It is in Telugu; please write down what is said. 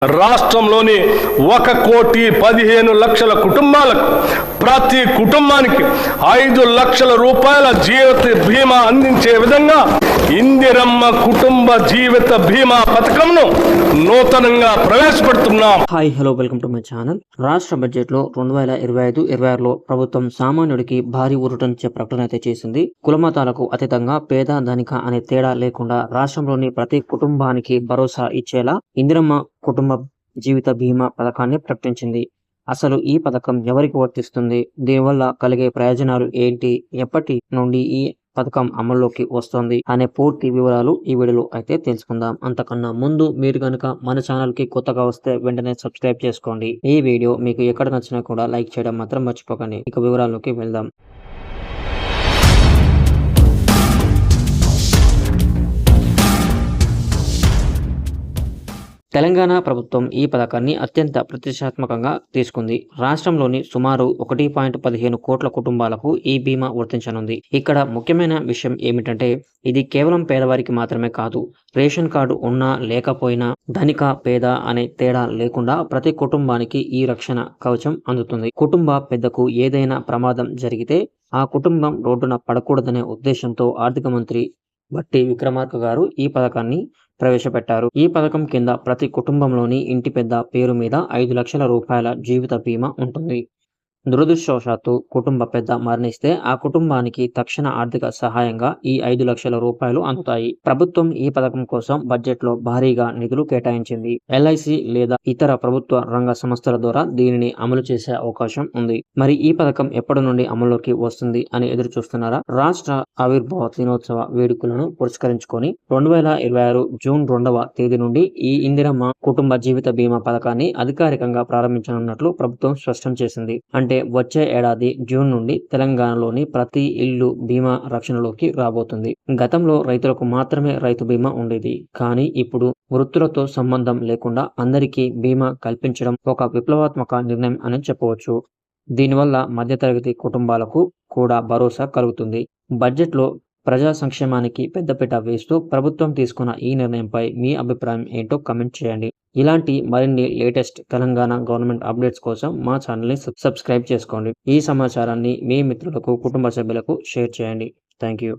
రాష్ట్రంలోని 1,15,00,000 కుటుంబాలకు ప్రతి కుటుంబానికి 5 లక్షల రూపాయల జీవిత బీమా అందించే విధంగా ఇందిరమ్మ కుటుంబ జీవిత బీమా పథకంను నూతనంగా ప్రవేశపెడుతున్నాం. Hi hello welcome to my channel. రాష్ట్ర బడ్జెట్ లో 2025-26లో ప్రభుత్వం సామాన్యుడికి భారీ ఊరటనిచ్చే ప్రకటన అయితే చేసింది. కులమతాలకు అతీతంగా పేద ధనిక అనే తేడా లేకుండా రాష్ట్రంలోని ప్రతి కుటుంబానికి భరోసా ఇచ్చేలా ఇందిరమ్మ కుటుంబ జీవిత బీమా పథకాన్ని ప్రకటించింది. అసలు ఈ పథకం ఎవరికి వర్తిస్తుంది, దీనివల్ల కలిగే ప్రయోజనాలు ఏంటి, ఎప్పటి నుండి ఈ పథకం అమల్లోకి వస్తుంది అనే పూర్తి వివరాలు ఈ వీడియోలో అయితే తెలుసుకుందాం. అంతకన్నా ముందు మీరు కనుక మన ఛానల్ కి కొత్తగా వస్తే వెంటనే సబ్స్క్రైబ్ చేసుకోండి. ఈ వీడియో మీకు ఎక్కడ నచ్చినా కూడా లైక్ చేయడం మాత్రం మర్చిపోకండి. ఇక వివరాల్లోకి వెళ్దాం. తెలంగాణ ప్రభుత్వం ఈ పథకాన్ని అత్యంత ప్రతిష్టాత్మకంగా తీసుకుంది. రాష్ట్రంలోని సుమారు 1.15 కోట్ల కుటుంబాలకు ఈ బీమా వర్తించనుంది. ఇక్కడ ముఖ్యమైన విషయం ఏమిటంటే ఇది కేవలం పేదవారికి మాత్రమే కాదు, రేషన్ కార్డు ఉన్నా లేకపోయినా, ధనిక పేద అనే తేడా లేకుండా ప్రతి కుటుంబానికి ఈ రక్షణ కవచం అందుతుంది. కుటుంబ పెద్దకు ఏదైనా ప్రమాదం జరిగితే ఆ కుటుంబం రోడ్డున పడకూడదనే ఉద్దేశంతో ఆర్థిక మంత్రి బట్టి విక్రమార్క గారు ఈ పథకాన్ని ప్రవేశపెట్టారు. ఈ పథకం కింద ప్రతి కుటుంబంలోని ఇంటి పెద్ద పేరు మీద 5 లక్షల రూపాయల జీవిత బీమా ఉంటుంది. దురదృష్టవశాత్తు కుటుంబ పెద్ద మరణిస్తే ఆ కుటుంబానికి తక్షణ ఆర్థిక సహాయంగా ఈ 5 లక్షల రూపాయలు అందుతాయి. ప్రభుత్వం ఈ పథకం కోసం బడ్జెట్ లో భారీగా నిధులు కేటాయించింది. ఎల్ఐసి లేదా ఇతర ప్రభుత్వ రంగ సంస్థల ద్వారా దీనిని అమలు చేసే అవకాశం ఉంది. మరి ఈ పథకం ఎప్పటి నుండి అమల్లోకి వస్తుంది అని ఎదురు చూస్తున్నారా? రాష్ట్ర ఆవిర్భావ దినోత్సవ వేడుకలను పురస్కరించుకొని 2026 జూన్ 2వ తేదీ నుండి ఈ ఇందిరమ్మ కుటుంబ జీవిత బీమా పథకాన్ని అధికారికంగా ప్రారంభించనున్నట్లు ప్రభుత్వం స్పష్టం చేసింది. అంటే వచ్చే ఏడాది జూన్ నుండి తెలంగాణలోని ప్రతి ఇల్లు బీమా రక్షణలోకి రాబోతుంది. గతంలో రైతులకు మాత్రమే రైతు బీమా ఉండేది, కానీ ఇప్పుడు వృత్తులతో సంబంధం లేకుండా అందరికీ బీమా కల్పించడం ఒక విప్లవాత్మక నిర్ణయం అని చెప్పవచ్చు. దీనివల్ల మధ్యతరగతి కుటుంబాలకు కూడా భరోసా కలుగుతుంది. బడ్జెట్లో ప్రజా సంక్షేమానికి పెద్దపీట వేస్తూ ప్రభుత్వం తీసుకున్న ఈ నిర్ణయంపై మీ అభిప్రాయం ఏంటో కమెంట్ చేయండి. ఇలాంటి మరిన్ని లేటెస్ట్ తెలంగాణ గవర్నమెంట్ అప్డేట్స్ కోసం మా ఛానల్ని సబ్స్క్రైబ్ చేసుకోండి. ఈ సమాచారాన్ని మీ మిత్రులకు, కుటుంబ సభ్యులకు షేర్ చేయండి. Thank you.